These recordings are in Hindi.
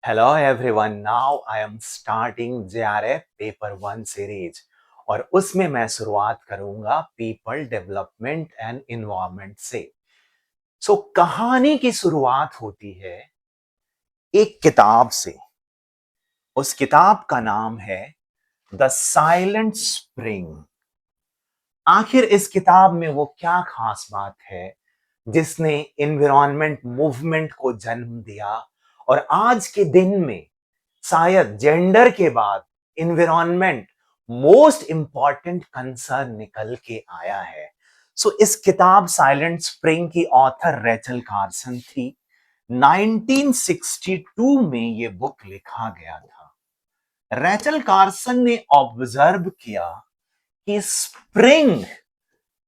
Hello everyone, now I am starting JRF paper 1 series और उसमें मैं शुरुआत करूंगा पीपल डेवलपमेंट एंड इन्वायरमेंट से। कहानी की शुरुआत होती है एक किताब से। उस किताब का नाम है द साइलेंट स्प्रिंग। आखिर इस किताब में वो क्या खास बात है जिसने एनवायरनमेंट मूवमेंट को जन्म दिया और आज के दिन में शायद जेंडर के बाद एनवायरनमेंट मोस्ट इंपॉर्टेंट कंसर्न निकल के आया है। इस किताब साइलेंट स्प्रिंग की ऑथर रेचल कार्सन थी। 1962 में ये बुक लिखा गया था। रेचल कार्सन ने ऑब्जर्व किया कि स्प्रिंग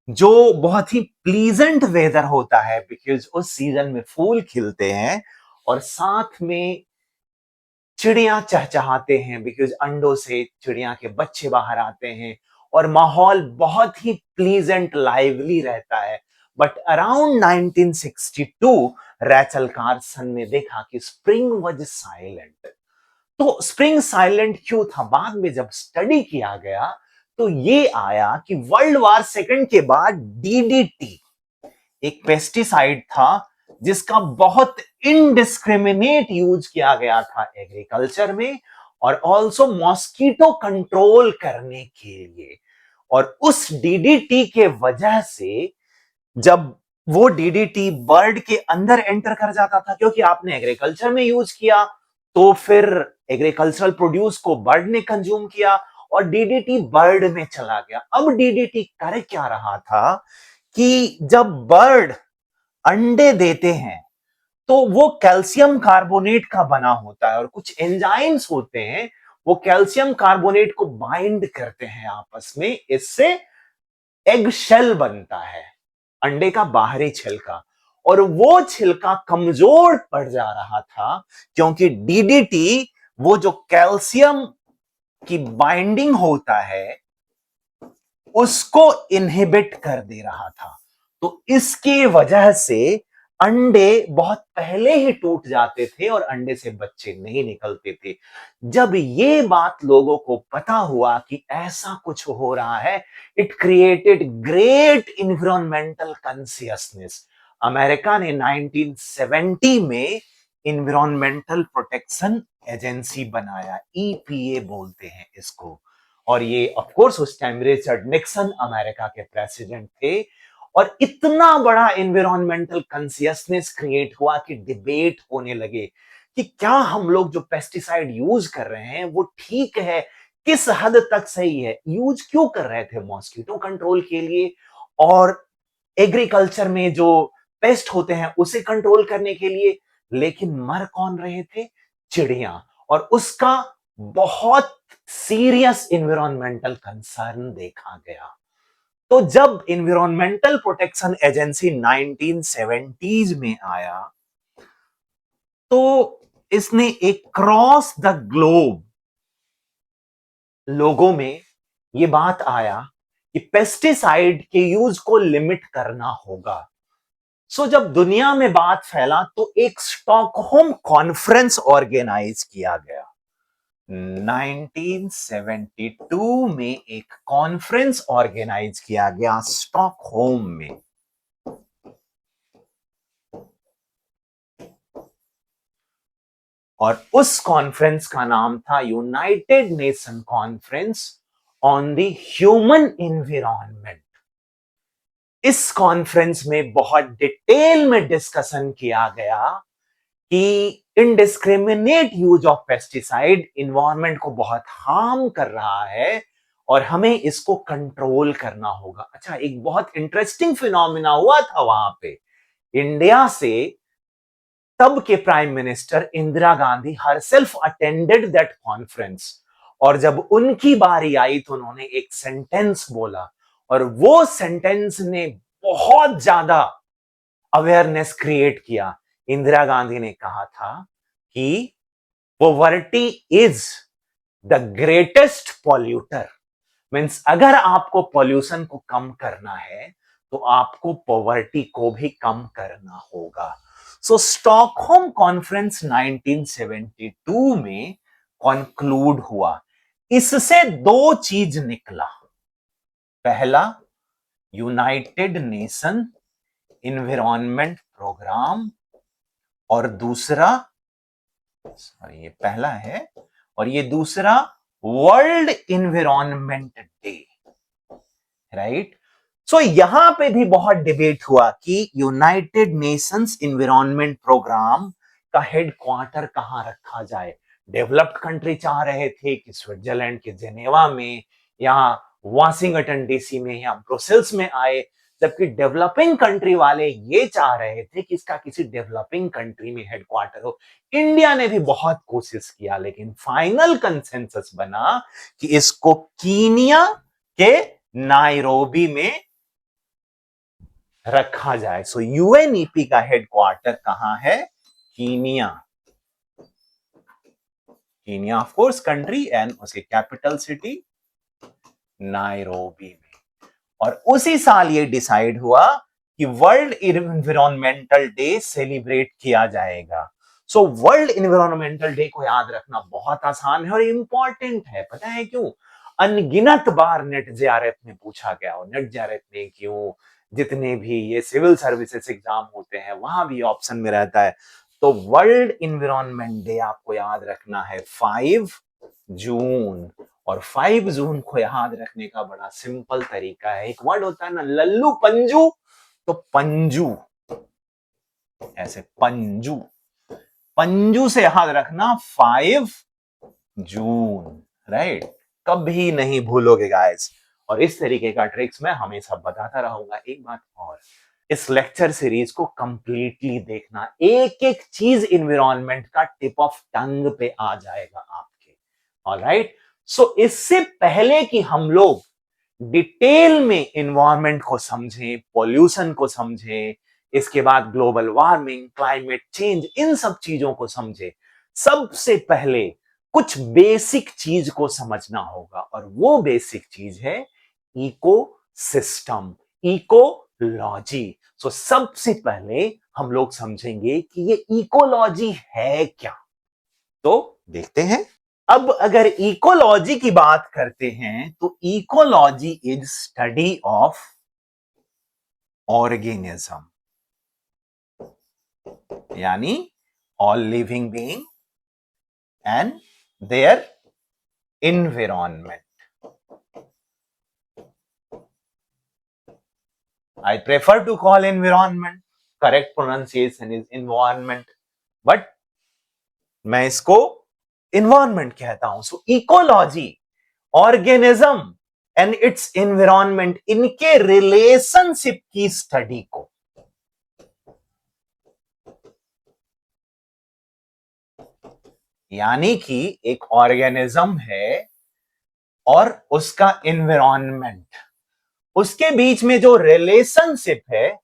जो बहुत ही प्लीजेंट वेदर होता है, बिकॉज उस सीजन में फूल खिलते हैं और साथ में चिड़िया चहचहाते हैं, बिकॉज अंडों से चिड़िया के बच्चे बाहर आते हैं और माहौल बहुत ही प्लीजेंट लाइवली रहता है। बट अराउंड 1962 रैचल कार्सन ने देखा कि स्प्रिंग वाज साइलेंट। तो स्प्रिंग साइलेंट क्यों था? बाद में जब स्टडी किया गया तो ये आया कि वर्ल्ड वार सेकंड के बाद डीडीटी एक पेस्टिसाइड था जिसका बहुत इनडिस्क्रिमिनेट यूज किया गया था एग्रीकल्चर में और ऑल्सो मॉस्किटो कंट्रोल करने के लिए। और उस डीडीटी के वजह से जब वो डीडीटी बर्ड के अंदर एंटर कर जाता था, क्योंकि आपने एग्रीकल्चर में यूज किया, तो फिर एग्रीकल्चरल प्रोड्यूस को बर्ड ने कंज्यूम किया और डीडीटी बर्ड में चला गया। अब डीडीटी कर क्या रहा था कि जब बर्ड अंडे देते हैं तो वो कैल्शियम कार्बोनेट का बना होता है और कुछ एंजाइम्स होते हैं, वो कैल्शियम कार्बोनेट को बाइंड करते हैं आपस में। इससे एग शेल बनता है, अंडे का बाहरी छिलका, और वो छिलका कमजोर पड़ जा रहा था क्योंकि डीडीटी वो जो कैल्शियम की बाइंडिंग होता है उसको इनहिबिट कर दे रहा था। तो इसकी वजह से अंडे बहुत पहले ही टूट जाते थे और अंडे से बच्चे नहीं निकलते थे। जब ये बात लोगों को पता हुआ कि ऐसा कुछ हो रहा है, it created great environmental consciousness. America ने 1970 में इन्वायरमेंटल प्रोटेक्शन एजेंसी बनाया, ईपीए बोलते हैं इसको। और ये ऑफ कोर्स उस टाइम रिचर्ड निक्सन अमेरिका के प्रेसिडेंट थे। और इतना बड़ा एनवायरमेंटल कॉन्शियसनेस क्रिएट हुआ कि डिबेट होने लगे कि क्या हम लोग जो पेस्टिसाइड यूज कर रहे हैं वो ठीक है, किस हद तक सही है। यूज क्यों कर रहे थे? मॉस्किटो कंट्रोल के लिए और एग्रीकल्चर में जो पेस्ट होते हैं उसे कंट्रोल करने के लिए। लेकिन मर कौन रहे थे? चिड़िया। और उसका बहुत सीरियस एनवायरमेंटल कंसर्न देखा गया। तो जब एनवायरमेंटल प्रोटेक्शन एजेंसी 1970s में आया तो इसने एक क्रॉस द ग्लोब लोगों में ये बात आया कि पेस्टिसाइड के यूज को लिमिट करना होगा। जब दुनिया में बात फैला तो एक स्टॉकहोम कॉन्फ्रेंस ऑर्गेनाइज किया गया। 1972 में एक कॉन्फ्रेंस ऑर्गेनाइज किया गया स्टॉकहोम में। और उस कॉन्फ्रेंस का नाम था United nation conference on the human environment. इस कॉन्फ्रेंस में बहुत डिटेल में डिस्कशन किया गया कि indiscriminate use of pesticide environment को बहुत हार्म कर रहा है और हमें इसको कंट्रोल करना होगा। अच्छा, एक बहुत इंटरेस्टिंग फिनोमिना हुआ था वहां पे। इंडिया से तब के prime minister Indira Gandhi herself attended that conference. और जब उनकी बारी आई तो उन्होंने एक सेंटेंस बोला और वो सेंटेंस ने बहुत ज्यादा अवेयरनेस क्रिएट किया। इंदिरा गांधी ने कहा था कि poverty is the greatest polluter. Means अगर आपको पॉल्यूशन को कम करना है तो आपको पॉवर्टी को भी कम करना होगा। सो स्टॉकहोम कॉन्फ्रेंस 1972 में कॉन्क्लूड हुआ। इससे दो चीज निकला। पहला, यूनाइटेड नेशन इन्वायरमेंट प्रोग्राम, और दूसरा, सॉरी ये पहला है और ये दूसरा, वर्ल्ड इन्वायरमेंट डे, राइट। सो यहां पे भी बहुत डिबेट हुआ कि यूनाइटेड नेशंस इन्वायरमेंट प्रोग्राम का हेडक्वार्टर कहां रखा जाए। डेवलप्ड कंट्री चाह रहे थे कि स्विट्जरलैंड के जेनेवा में, या वाशिंगटन डीसी में, या ब्रुसेल्स में आए, जबकि डेवलपिंग कंट्री वाले ये चाह रहे थे कि इसका किसी डेवलपिंग कंट्री में हेडक्वार्टर हो। इंडिया ने भी बहुत कोशिश किया, लेकिन फाइनल कंसेंसस बना कि इसको कीनिया के नायरोबी में रखा जाए। सो यूएनईपी का हेडक्वार्टर कहां है? Kenya. Kenya of course country, and उसकी कैपिटल सिटी नायरोबी में। और उसी साल ये डिसाइड हुआ कि वर्ल्ड इन्वायरमेंटल डे सेलिब्रेट किया जाएगा। सो वर्ल्ड इन्वायरमेंटल डे को याद रखना बहुत आसान है और इंपॉर्टेंट है। पता है क्यों? अनगिनत बार नेट जेआरएफ में पूछा गया, और नेट जेआरएफ में क्यों, जितने भी ये सिविल सर्विसेज एग्जाम होते हैं वहां भी ऑप्शन में रहता है। तो वर्ल्ड इन्वायरमेंट डे आपको याद रखना है 5 जून। और 5 जून को याद रखने का बड़ा सिंपल तरीका है। एक वर्ड होता है ना, लल्लू पंजू, तो पंजू, ऐसे पंजू, पंजू से याद रखना 5 जून, राइट। कभी नहीं भूलोगे गाइस। और इस तरीके का ट्रिक्स मैं हमेशा बताता रहूंगा। एक बात और, इस लेक्चर सीरीज को कंप्लीटली देखना, एक एक चीज इन्वायरमेंट का टिप ऑफ टंग पे आ जाएगा आपके। ऑलराइट। सो इससे पहले कि हम लोग डिटेल में इन्वायरमेंट को समझें, पॉल्यूशन को समझें, इसके बाद ग्लोबल वार्मिंग, क्लाइमेट चेंज, इन सब चीजों को समझें, सबसे पहले कुछ बेसिक चीज को समझना होगा। और वो बेसिक चीज है इको सिस्टम, इकोलॉजी। सो सबसे पहले हम लोग समझेंगे कि ये इकोलॉजी है क्या। तो देखते हैं। अब अगर इकोलॉजी की बात करते हैं तो ecology is study of organism, यानी all living being and their environment. I prefer to call environment. Correct pronunciation is environment, but मैं इसको environment कहता हूं। So ecology, organism and its environment, इनके relationship की स्टडी को, यानी कि एक ऑर्गेनिज्म है और उसका एनवायरनमेंट, उसके बीच में जो रिलेशनशिप है,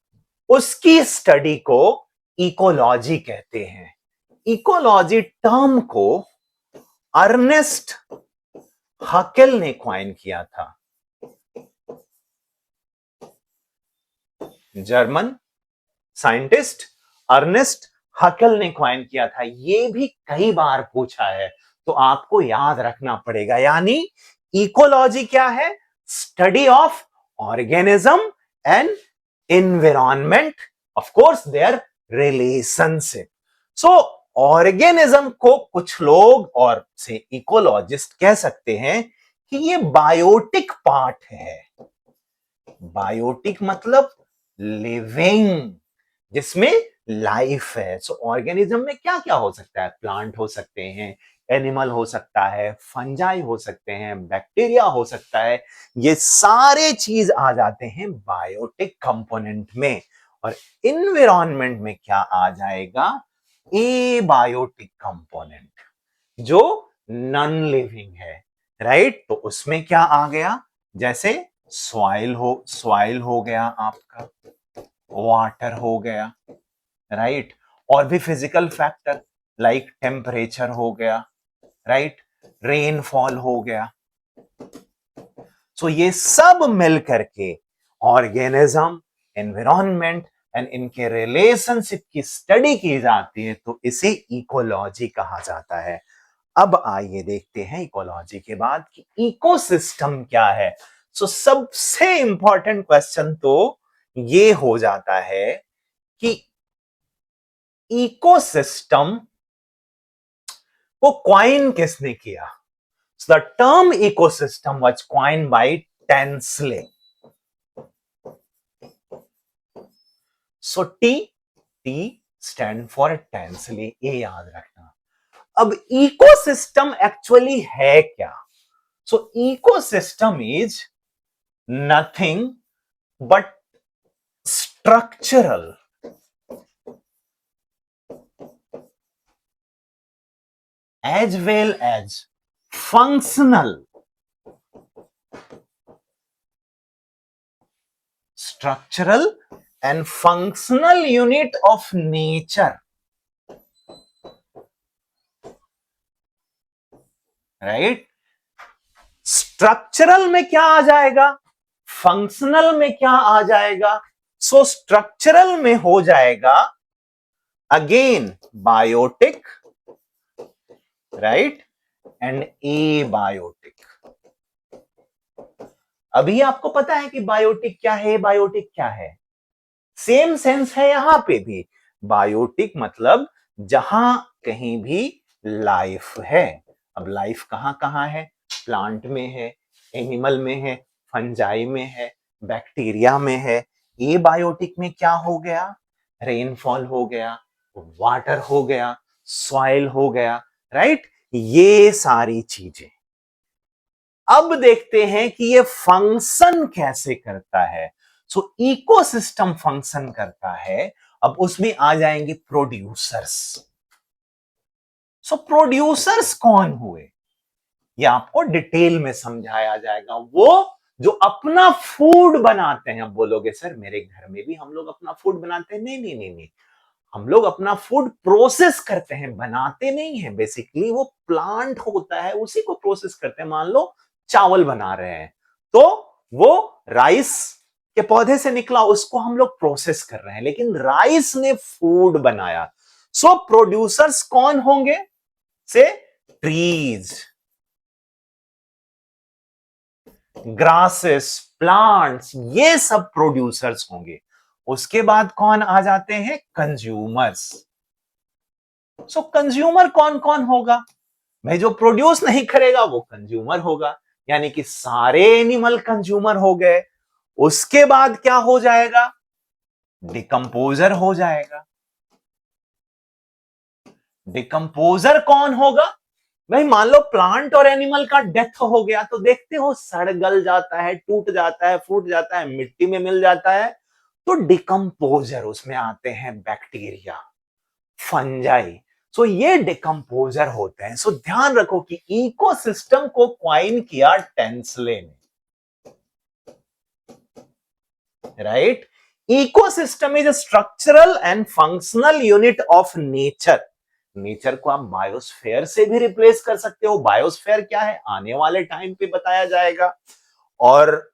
उसकी स्टडी को इकोलॉजी कहते हैं। इकोलॉजी टर्म को अर्नेस्ट हकेल ने क्वाइन किया था, जर्मन साइंटिस्ट अर्नेस्ट हकेल ने क्वाइन किया था। यह भी कई बार पूछा है, तो आपको याद रखना पड़ेगा। यानी इकोलॉजी क्या है? Study of organism and environment, of course their relationship. So organism को कुछ लोग और से इकोलॉजिस्ट कह सकते हैं कि ये बायोटिक पार्ट है। बायोटिक मतलब लिविंग, जिसमें लाइफ है। सो ऑर्गेनिज्म में क्या क्या हो सकता है? प्लांट हो सकते हैं, एनिमल हो सकता है, फंजाई हो सकते हैं, बैक्टीरिया हो सकता है। ये सारे चीज आ जाते हैं बायोटिक कंपोनेंट में। और इन्वायरमेंट में क्या आ जाएगा? ए बायोटिक कंपोनेंट, जो नॉन लिविंग है, राइट। तो उसमें क्या आ गया? जैसे सॉइल हो गया आपका, वाटर हो गया, राइट। और भी फिजिकल फैक्टर लाइक टेम्परेचर हो गया, राइट, रेनफॉल हो गया। सो ये सब मिल करके ऑर्गेनिज्म, एनवायरनमेंट एंड इनके रिलेशनशिप की स्टडी की जाती है तो इसे इकोलॉजी कहा जाता है। अब आइए देखते हैं इकोलॉजी के बाद कि इकोसिस्टम क्या है। सो सबसे इंपॉर्टेंट क्वेश्चन तो ये हो जाता है कि इकोसिस्टम को क्वाइन किसने किया। So the term ecosystem was coin by Tansley. So T stand for Tansley, ये याद रखना। अब इकोसिस्टम एक्चुअली है क्या। So ecosystem is nothing but structural as well as functional structural and functional unit of nature, right? Structural में क्या आ जाएगा, फंक्शनल में क्या आ जाएगा। सो स्ट्रक्चरल में हो जाएगा again biotic, right, and abiotic. अभी आपको पता है कि बायोटिक क्या है, बायोटिक क्या है, सेम सेंस है यहां पे भी। बायोटिक मतलब जहां कहीं भी लाइफ है। अब लाइफ कहां कहां है, प्लांट में है, एनिमल में है, फंजाई में है, बैक्टीरिया में है। ए बायोटिक में क्या हो गया, रेनफॉल हो गया, वाटर हो गया, सॉइल हो गया, राइट, ये सारी चीजें। अब देखते हैं कि ये फंक्शन कैसे करता है। सो इकोसिस्टम फंक्शन करता है। अब उसमें आ जाएंगे प्रोड्यूसर्स। सो प्रोड्यूसर्स कौन हुए, ये आपको डिटेल में समझाया जाएगा। वो जो अपना फूड बनाते हैं। अब बोलोगे सर मेरे घर में भी हम लोग अपना फूड बनाते हैं। नहीं नहीं नहीं नहीं, हम लोग अपना फूड प्रोसेस करते हैं, बनाते नहीं है। बेसिकली वो प्लांट होता है, उसी को प्रोसेस करते हैं। मान लो चावल बना रहे हैं तो वो राइस के पौधे से निकला, उसको हम लोग प्रोसेस कर रहे हैं, लेकिन राइस ने फूड बनाया। सो प्रोड्यूसर्स कौन होंगे, से ट्रीज, ग्रासेस, प्लांट्स, ये सब प्रोड्यूसर्स होंगे। उसके बाद कौन आ जाते हैं, कंज्यूमर्स। सो कंज्यूमर कौन कौन होगा, भाई जो प्रोड्यूस नहीं करेगा वो कंज्यूमर होगा, यानी कि सारे एनिमल कंज्यूमर हो गए। उसके बाद क्या हो जाएगा, डिकम्पोजर हो जाएगा। डिकम्पोजर कौन होगा, भाई मान लो प्लांट और एनिमल का डेथ हो गया तो देखते हो सड़ गल जाता है, टूट जाता है, फूट जाता है, मिट्टी में मिल जाता है। तो डिकम्पोजर, उसमें आते हैं बैक्टीरिया, फंजाई। सो ये डिकम्पोजर होते हैं। सो ध्यान रखो कि इकोसिस्टम को क्वाइन किया टेंसले ने, right. Ecosystem is a structural and functional unit of nature. Nature को आप बायोस्फेयर से भी रिप्लेस कर सकते हो। बायोस्फेयर क्या है, आने वाले टाइम पे बताया जाएगा। और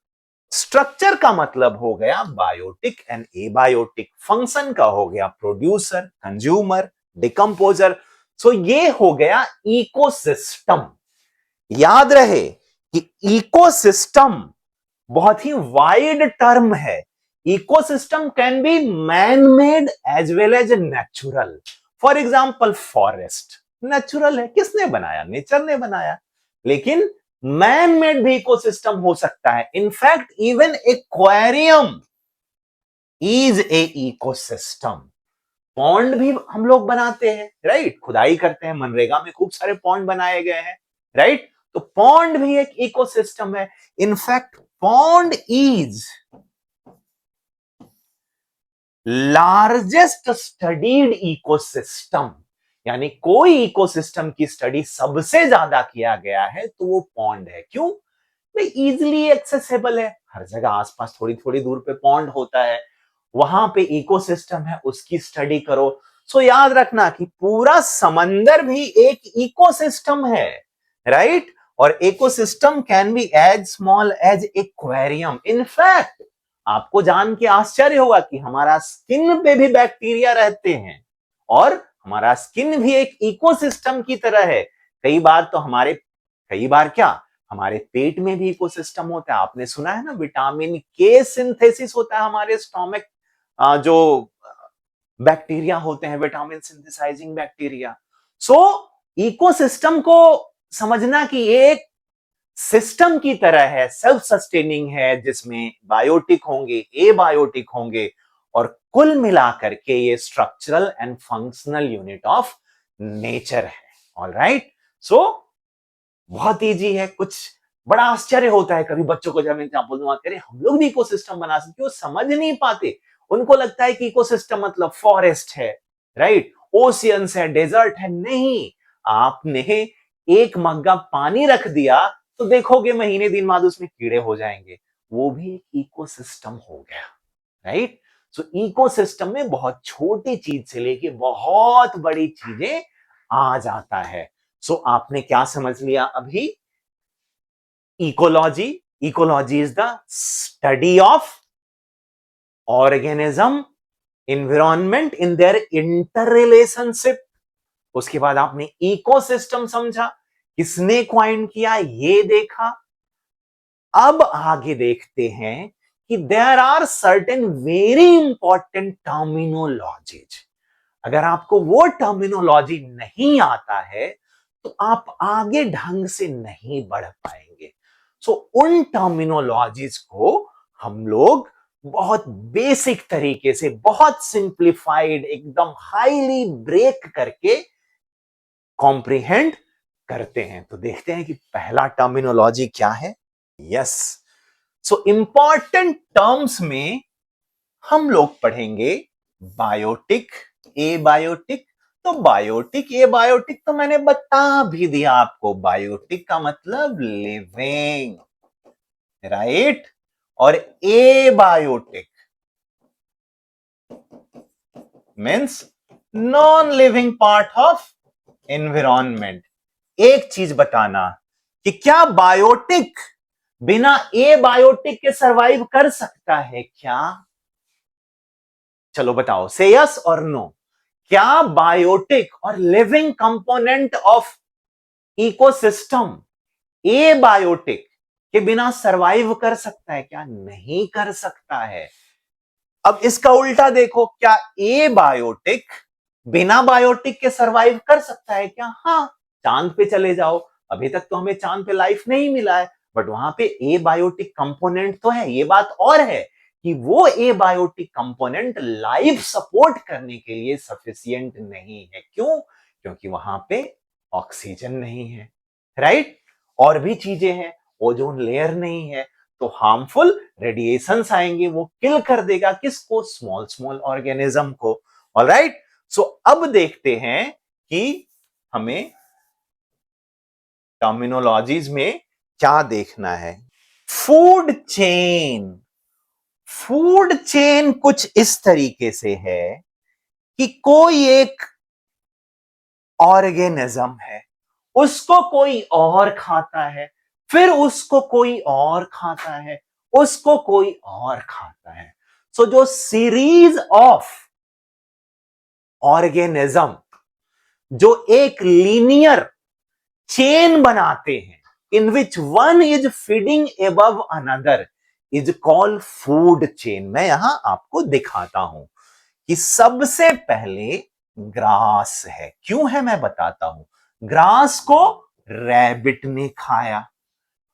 स्ट्रक्चर का मतलब हो गया बायोटिक एंड एबायोटिक, फंक्शन का हो गया प्रोड्यूसर, कंज्यूमर, डिकम्पोजर। सो ये हो गया इकोसिस्टम। याद रहे कि इकोसिस्टम बहुत ही वाइड टर्म है। Ecosystem can be man made as well as natural. For example forest natural है, किसने बनाया, नेचर ने बनाया। लेकिन मैन मेड भी इकोसिस्टम हो सकता है। In fact even aquarium is a ecosystem. Pond भी हम लोग बनाते हैं, राइट, खुदाई करते हैं, मनरेगा में खूब सारे पॉन्ड बनाए गए हैं, राइट। तो पॉन्ड भी एक इकोसिस्टम है। In fact pond is largest studied ecosystem, यानी कोई इकोसिस्टम की स्टडी सबसे ज्यादा किया गया है तो वो पॉन्ड है। क्यों, भाई इजिली एक्सेसिबल है, हर जगह आसपास थोड़ी थोड़ी दूर पे पॉन्ड होता है, वहां पे इकोसिस्टम है, उसकी स्टडी करो। सो याद रखना कि पूरा समंदर भी एक इकोसिस्टम है, राइट। और ecosystem can be as small as aquarium. In fact आपको जान के आश्चर्य होगा कि हमारा स्किन पे भी बैक्टीरिया रहते हैं और हमारा स्किन भी एक इकोसिस्टम की तरह है। कई बार क्या, हमारे पेट में भी इकोसिस्टम होता है। आपने सुना है ना, विटामिन के सिंथेसिस होता है हमारे स्टोमक, जो बैक्टीरिया होते हैं, विटामिन सिंथेसाइजिंग बैक्टीरिया। सो इकोसिस्टम को समझना कि एक सिस्टम की तरह है, सेल्फ सस्टेनिंग है, जिसमें बायोटिक होंगे, एबायोटिक होंगे, और कुल मिलाकर के ये structural and functional unit of nature है। ऑल राइट, सो बहुत इजी है। कुछ बड़ा आश्चर्य होता है कभी बच्चों को जब मैं एग्जांपल दूंगा, कह रहे हम लोग भी इकोसिस्टम बना सकते, वो समझ नहीं पाते। उनको लगता है कि इकोसिस्टम मतलब फॉरेस्ट है, राइट, ओशियंस है, डेजर्ट है। नहीं, आपने एक मग्गा पानी रख दिया तो देखोगे महीने दिन बाद उसमें कीड़े हो जाएंगे, वो भी एक इकोसिस्टम हो गया, राइट। सो इकोसिस्टम में बहुत छोटी चीज से लेके बहुत बड़ी चीजें आ जाता है। सो आपने क्या समझ लिया अभी? Ecology, ecology is the study of organism, environment in their inter relationship. उसके बाद आपने इकोसिस्टम समझा, किसने क्वाइन किया ये देखा। अब आगे देखते हैं कि there are certain very important terminologies. अगर आपको वो टर्मिनोलॉजी नहीं आता है तो आप आगे ढंग से नहीं बढ़ पाएंगे। सो उन टर्मिनोलॉजीज को हम लोग बहुत बेसिक तरीके से, बहुत सिंप्लीफाइड, एकदम हाईली ब्रेक करके कॉम्प्रिहेंड करते हैं। तो देखते हैं कि पहला टर्मिनोलॉजी क्या है। यस, सो इंपॉर्टेंट टर्म्स में हम लोग पढ़ेंगे बायोटिक, एबायोटिक। तो बायोटिक, एबायोटिक तो मैंने बता भी दिया आपको। बायोटिक का मतलब लिविंग, राइट, और abiotic means non living part of environment. एक चीज बताना कि क्या बायोटिक बिना एबायोटिक के सरवाइव कर सकता है क्या? चलो बताओ, से यस और नो। क्या बायोटिक और living component of ecosystem abiotic के बिना सरवाइव कर सकता है क्या? नहीं कर सकता है। अब इसका उल्टा देखो, क्या एबायोटिक बिना बायोटिक के सरवाइव कर सकता है क्या? हाँ, चांद पे चले जाओ, अभी तक तो हमें चांद पे लाइफ नहीं मिला है, बट वहां पे एबायोटिक कंपोनेंट तो है। ये बात और है कि वो एबायोटिक कंपोनेंट लाइफ सपोर्ट करने के लिए सफिशियंट नहीं है। क्यों? क्योंकि वहां पे ऑक्सीजन नहीं है, राइट। और भी चीजें हैं, ओजोन लेयर नहीं है, तो हार्मफुल रेडिएशंस आएंगे, वो किल कर देगा किसको? स्मॉल स्मॉल ऑर्गेनिज्म को। ऑलराइट, सो अब देखते हैं कि हमें टर्मिनोलॉजीज में क्या देखना है। फूड चेन, फूड चेन कुछ इस तरीके से है कि कोई एक ऑर्गेनिज्म है, उसको कोई और खाता है, फिर उसको कोई और खाता है, उसको कोई और खाता है। सो जो सीरीज ऑफ ऑर्गेनिज्म जो एक लीनियर चेन बनाते हैं, in which one is feeding above another, is called food chain. मैं यहां आपको दिखाता हूं कि सबसे पहले ग्रास है। क्यों है मैं बताता हूं। ग्रास को रैबिट ने खाया,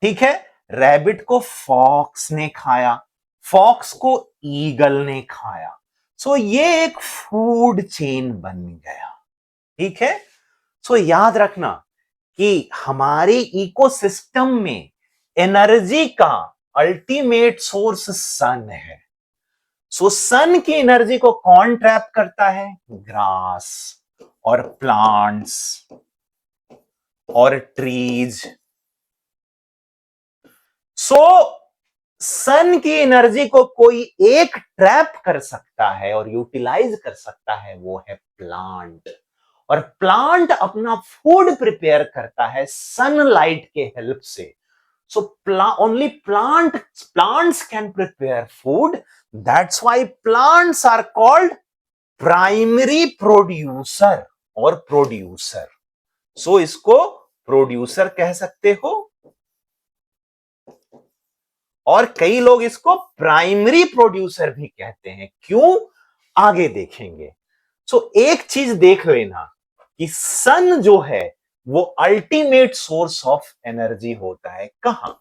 ठीक है, रैबिट को फॉक्स ने खाया, फॉक्स को ईगल ने खाया। सो ये एक फूड चेन बन गया, ठीक है। सो याद रखना कि हमारे इकोसिस्टम में एनर्जी का अल्टीमेट सोर्स सन है। सो सन की एनर्जी को कौन ट्रैप करता है? ग्रास और प्लांट्स और ट्रीज। सो सन की एनर्जी को कोई एक ट्रैप कर सकता है और यूटिलाइज कर सकता है, वो है प्लांट। और प्लांट अपना फूड प्रिपेयर करता है सनलाइट के हेल्प से। So only plants can prepare food. That's why plants are called primary producer और प्रोड्यूसर. सो इसको प्रोड्यूसर कह सकते हो और कई लोग इसको प्राइमरी प्रोड्यूसर भी कहते हैं. क्यों, आगे देखेंगे. सो एक चीज देख लेना कि सन जो है वो अल्टीमेट सोर्स ऑफ एनर्जी होता है. कहां?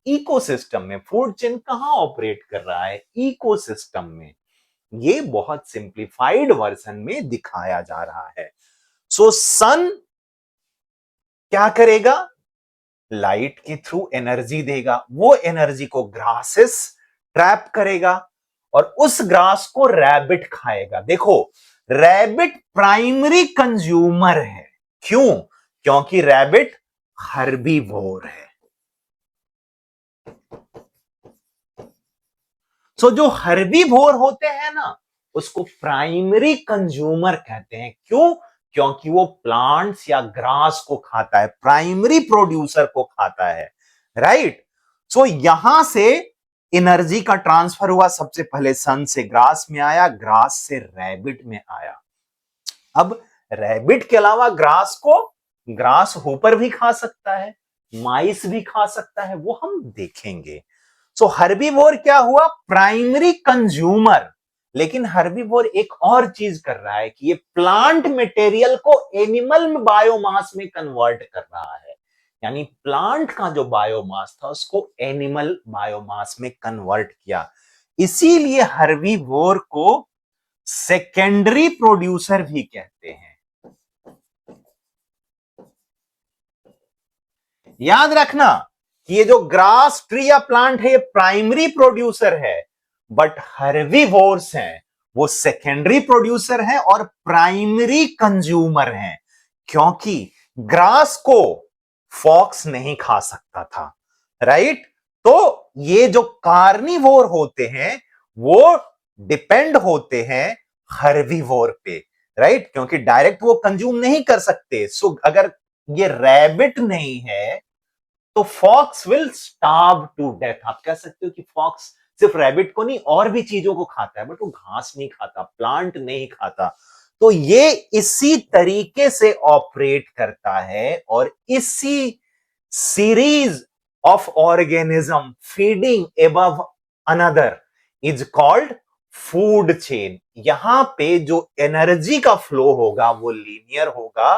इकोसिस्टम में. फूड चेन कहां ऑपरेट कर रहा है? इकोसिस्टम में. ये बहुत सिंप्लीफाइड वर्जन में दिखाया जा रहा है. सो सन क्या करेगा? लाइट के थ्रू एनर्जी देगा. वो एनर्जी को ग्रासेस ट्रैप करेगा और उस ग्रास को रैबिट खाएगा. देखो, रैबिट प्राइमरी कंज्यूमर है. क्यों? क्योंकि रैबिट हर्बीवोर है. सो जो हर्बीवोर होते हैं ना, उसको प्राइमरी कंज्यूमर कहते हैं. क्यों? क्योंकि वो प्लांट्स या ग्रास को खाता है, प्राइमरी प्रोड्यूसर को खाता है. राइट. सो यहां से एनर्जी का ट्रांसफर हुआ. सबसे पहले सन से ग्रास में आया, ग्रास से रैबिट में आया. अब रैबिट के अलावा ग्रास होपर भी खा सकता है, माइस भी खा सकता है, वो हम देखेंगे. सो हर्बीवोर क्या हुआ? Primary consumer. लेकिन हर्बीवोर एक और चीज कर रहा है कि ये प्लांट मटेरियल को एनिमल बायोमास में कन्वर्ट कर रहा है. यानी प्लांट का जो बायोमास था उसको एनिमल बायोमास में कन्वर्ट किया. इसीलिए हर्बीवोर को सेकेंडरी प्रोड्यूसर भी कहते हैं. याद रखना कि ये जो ग्रास, ट्री या प्लांट है ये प्राइमरी प्रोड्यूसर है, बट हर्बीवोर्स हैं वो सेकेंडरी प्रोड्यूसर हैं और प्राइमरी कंज्यूमर हैं. क्योंकि ग्रास को फॉक्स नहीं खा सकता था. राइट. तो ये जो कार्निवोर होते हैं वो डिपेंड होते हैं हर्बीवोर पे. राइट. क्योंकि डायरेक्ट वो कंज्यूम नहीं कर सकते. सो अगर ये रैबिट नहीं है तो fox will starve to death. आप कह सकते हो कि फॉक्स सिर्फ रैबिट को नहीं और भी चीजों को खाता है, बट वो घास नहीं खाता, प्लांट नहीं खाता. तो ये इसी तरीके से ऑपरेट करता है और इसी series of organism feeding above another is called food chain. यहां पे जो एनर्जी का फ्लो होगा वो लीनियर होगा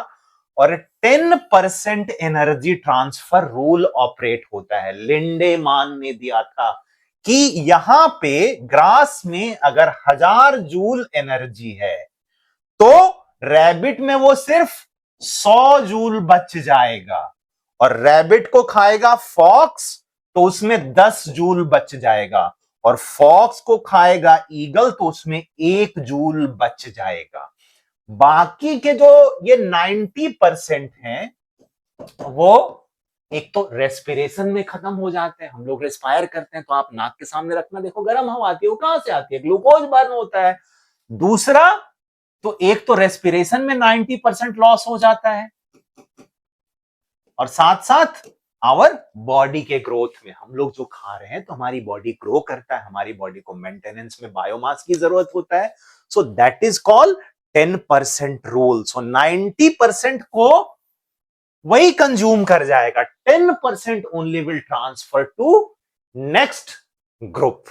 और 10% एनर्जी ट्रांसफर रूल ऑपरेट होता है. लिंडेमान ने दिया था कि यहां पे ग्रास में अगर 1000 जूल एनर्जी है तो रैबिट में वो सिर्फ 100 जूल बच जाएगा. और रैबिट को खाएगा फॉक्स तो उसमें 10 जूल बच जाएगा. और फॉक्स को खाएगा ईगल तो उसमें 1 जूल बच जाएगा. बाकी के जो ये 90% हैं वो एक तो रेस्पिरेशन में खत्म हो जाते हैं. हम लोग रेस्पायर करते हैं तो आप नाक के सामने रखना, देखो गर्म हवा आती है, वो कहां से आती है? ग्लूकोज बर्न होता है. दूसरा तो एक तो रेस्पिरेशन में 90% लॉस हो जाता है और साथ साथ आवर बॉडी के ग्रोथ में. हम लोग जो खा रहे हैं तो हमारी बॉडी ग्रो करता है, हमारी बॉडी को मेंटेनेंस में बायोमास की जरूरत होता है. So that is called 10% rule. So 90% को वही कंज्यूम कर जाएगा, 10% only will transfer to next group.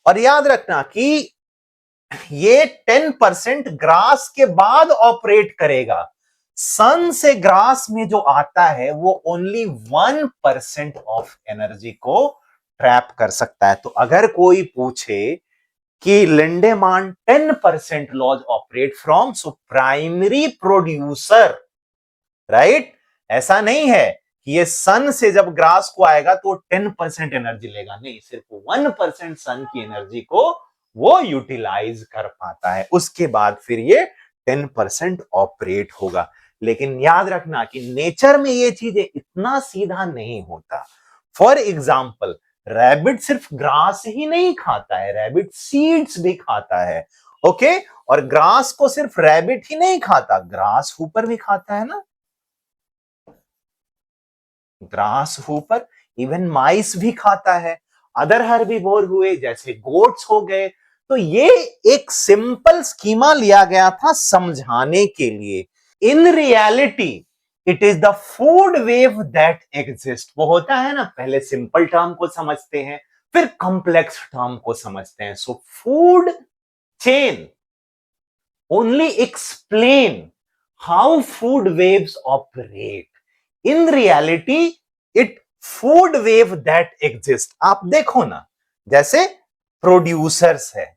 और याद रखना कि ये 10% ग्रास के बाद ऑपरेट करेगा. सन से ग्रास में जो आता है वो ओनली 1% ऑफ एनर्जी को ट्रैप कर सकता है. तो अगर कोई पूछे कि Lindeman 10% laws operate from, so primary producer. Right. ऐसा नहीं है कि ये सन से जब ग्रास को आएगा तो 10% एनर्जी लेगा, नहीं, सिर्फ 1% सन की एनर्जी को वो यूटिलाइज कर पाता है. उसके बाद फिर ये 10% ऑपरेट होगा. लेकिन याद रखना कि नेचर में ये चीजें इतना सीधा नहीं होता. फॉर एग्जाम्पल, रैबिट सिर्फ ग्रास ही नहीं खाता है, रैबिट सीड्स भी खाता है. ओके. और ग्रास को सिर्फ रैबिट ही नहीं खाता, ग्रास ऊपर भी खाता है ना. ग्रास हूपर, इवन माइस भी खाता है, अदर हर्बीवोर हुए जैसे गोट्स हो गए। तो ये एक सिंपल स्कीमा लिया गया था समझाने के लिए। In reality it is the food web that exist. वो होता है ना, पहले सिंपल टर्म को समझते हैं, फिर कॉम्प्लेक्स टर्म को समझते हैं। So food chain only explain how food waves operate. In reality, it food wave that exist. आप देखो ना, जैसे प्रोड्यूसर्स है,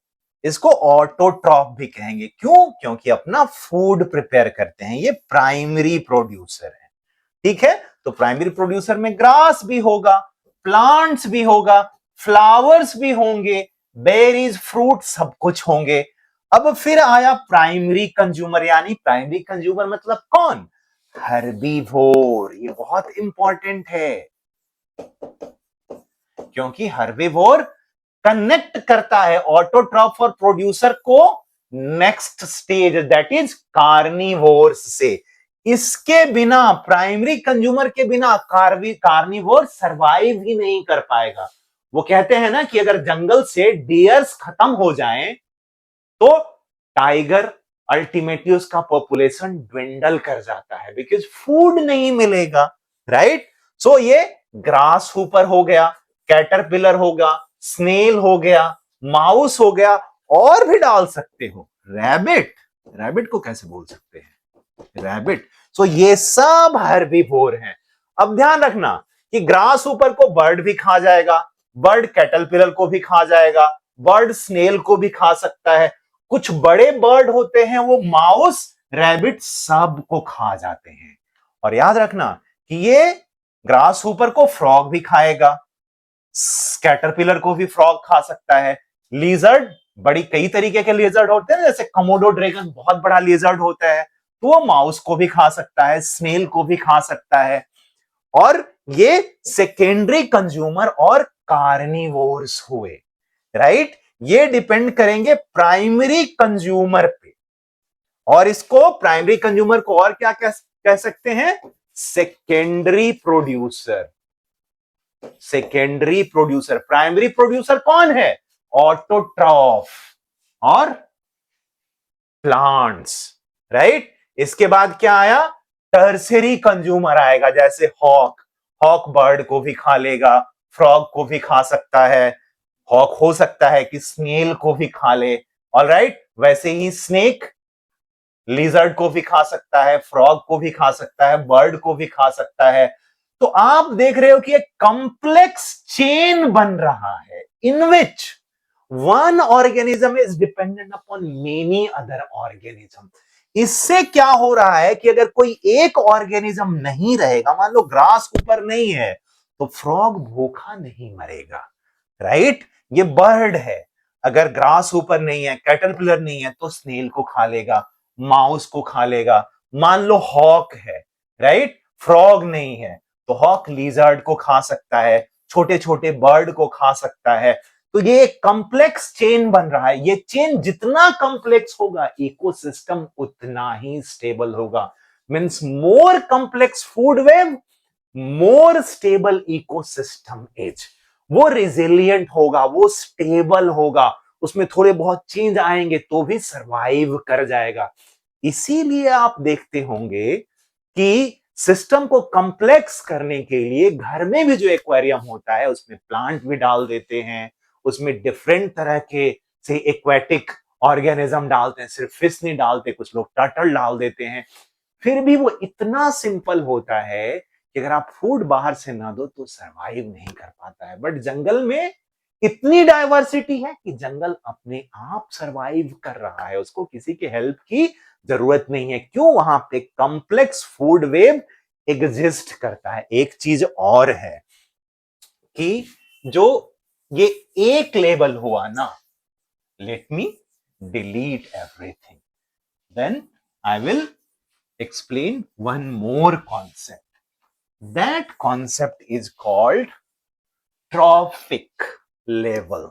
इसको ऑटोट्रॉफ भी कहेंगे। क्यों? क्योंकि अपना फूड प्रिपेयर करते हैं, ये प्राइमरी प्रोड्यूसर है। ठीक है, तो प्राइमरी प्रोड्यूसर में ग्रास भी होगा, प्लांट्स भी होगा, फ्लावर्स भी होंगे, बेरीज, फ्रूट, सब कुछ होंगे। अब फिर आया प्राइमरी कंज्यूमर, यानी प्राइमरी कंज्यूमर मतलब कौन? हर्बीवोर। ये बहुत इंपॉर्टेंट है, क्योंकि हर्बीवोर कनेक्ट करता है ऑटोट्रॉफ और प्रोड्यूसर को next stage, that is carnivores से। इसके बिना, प्राइमरी कंज्यूमर के बिना कार्निवोर सरवाइव ही नहीं कर पाएगा। वो कहते हैं ना कि अगर जंगल से डियर्स खत्म हो जाएं तो टाइगर अल्टीमेटली उसका पॉपुलेशन ड्विंडल कर जाता है, बिकॉज फूड नहीं मिलेगा, राइट? सो ये ग्रास हूपर हो गया, कैटरपिलर होगा, स्नेल हो गया, माउस हो गया, और भी डाल सकते हो, रैबिट। रैबिट को कैसे बोल सकते हैं? रैबिट। सो ये सब हर्बीवोर हैं। अब ध्यान रखना कि ग्रास ऊपर को बर्ड भी खा जाएगा, बर्ड कैटरपिलर को भी खा जाएगा, बर्ड स्नेल को भी खा सकता है। कुछ बड़े बर्ड होते हैं, वो माउस, रैबिट सब को खा जाते हैं। और याद रखना कि ये ग्रास हूपर को फ्रॉग भी खाएगा, कैटरपिलर को भी फ्रॉग खा सकता है, लीजर्ड, बड़ी कई तरीके के लीजर्ड होते हैं, जैसे कमोडो ड्रैगन बहुत बड़ा लीजर्ड होता है, तो वो माउस को भी खा सकता है, स्नेल को भी खा सकता है। और ये सेकेंडरी कंज्यूमर और कार्निवोर्स हुए, राइट? ये डिपेंड करेंगे प्राइमरी कंज्यूमर पे। और इसको प्राइमरी कंज्यूमर को और क्या कह सकते हैं? Secondary producer. Secondary producer. Primary producer कौन है? ऑटोट्रॉफ और प्लांट्स, राइट? इसके बाद क्या आया? टर्सरी कंज्यूमर आएगा, जैसे हॉक। हॉक बर्ड को भी खा लेगा, फ्रॉग को भी खा सकता है, हॉक हो सकता है कि स्नेल को भी खा ले, ऑलराइट? वैसे ही स्नेक लिजर्ड को भी खा सकता है, फ्रॉग को भी खा सकता है, बर्ड को भी खा सकता है। तो आप देख रहे हो कि एक कॉम्प्लेक्स चेन बन रहा है, in which one organism is dependent upon many other organism. इससे क्या हो रहा है कि अगर कोई एक ऑर्गेनिज्म नहीं रहेगा, मान लो ग्रास ऊपर नहीं है, तो फ्रॉग भूखा नहीं मरेगा, राइट? ये बर्ड है, अगर ग्रास ऊपर नहीं है, कैटरपिलर नहीं है, तो स्नेल को खा लेगा, माउस को खा लेगा। मान लो हॉक है, राइट? फ्रॉग नहीं है, तो हॉक लिजर्ड को खा सकता है, छोटे छोटे बर्ड को खा सकता है। तो ये एक कॉम्प्लेक्स चेन बन रहा है। ये चेन जितना कॉम्प्लेक्स होगा, इकोसिस्टम उतना ही स्टेबल होगा। Means more complex food web, more stable ecosystem is. वो रेजिलियंट होगा, वो स्टेबल होगा, उसमें थोड़े बहुत चेंज आएंगे तो भी सरवाइव कर जाएगा। इसीलिए आप देखते होंगे कि सिस्टम को कॉम्प्लेक्स करने के लिए घर में भी जो एक्वेरियम होता है, उसमें प्लांट भी डाल देते हैं, उसमें डिफरेंट तरह के से एक्वेटिक ऑर्गेनिज्म डालते हैं, सिर्फ फिश नहीं डालते, कुछ लोग टर्टल डाल देते हैं। फिर भी वो इतना सिंपल होता है कि अगर आप फूड बाहर से ना दो तो सरवाइव नहीं कर पाता है। बट जंगल में इतनी डाइवर्सिटी है कि जंगल अपने आप सरवाइव कर रहा है, उसको किसी के हेल्प की जरूरत नहीं है। क्यों? वहां पे कॉम्प्लेक्स फूड वेव एग्जिस्ट करता है। एक चीज और है कि जो ये एक लेबल हुआ ना, let me delete everything, then I will explain one more concept. That concept is called trophic level.